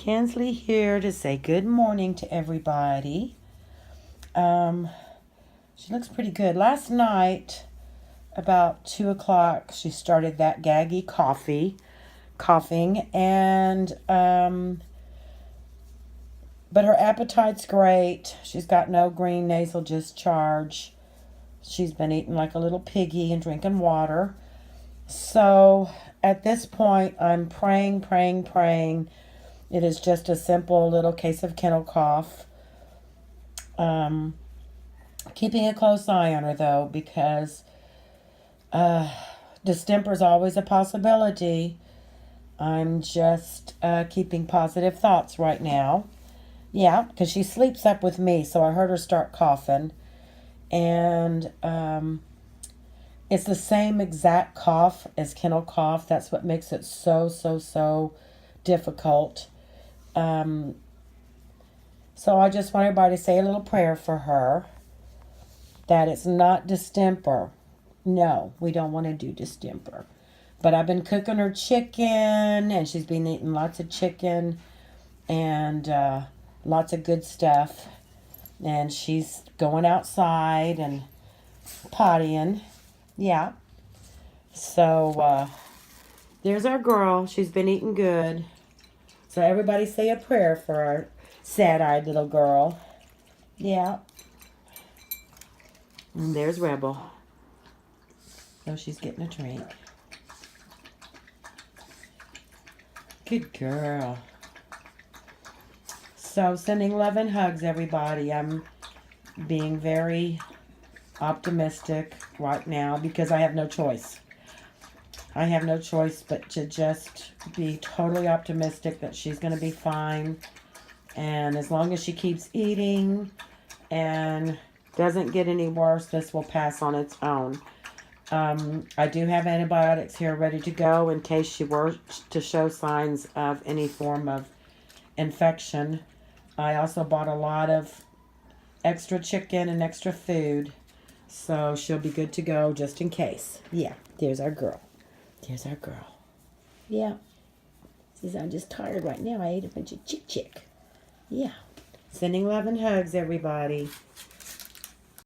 Kinsley here to say good morning to everybody. She looks pretty good. Last night, about 2 o'clock, she started that gaggy coughing, and but her appetite's great. She's got no green nasal discharge. She's been eating like a little piggy and drinking water. So at this point, I'm praying. It is just a simple little case of kennel cough. Keeping a close eye on her, though, because distemper is always a possibility. I'm just keeping positive thoughts right now. Yeah, because she sleeps up with me, so I heard her start coughing. And it's the same exact cough as kennel cough. That's what makes it so difficult. So I just want everybody to say a little prayer for her, that it's not distemper. No, we don't want to do distemper. But I've been cooking her chicken, and she's been eating lots of chicken and lots of good stuff. And she's going outside and pottying. Yeah. So there's our girl. She's been eating good. So everybody say a prayer for our sad-eyed little girl. Yeah. And there's Rebel. So she's getting a drink. Good girl. So sending love and hugs, everybody. I'm being very optimistic right now because I have no choice. I have no choice but to just be totally optimistic that she's going to be fine. And as long as she keeps eating and doesn't get any worse, this will pass on its own. I do have antibiotics here ready to go in case she were to show signs of any form of infection. I also bought a lot of extra chicken and extra food, so she'll be good to go just in case. Yeah, there's our girl. There's our girl. Yeah. Says I'm just tired right now. I ate a bunch of chick. Yeah. Sending love and hugs, everybody.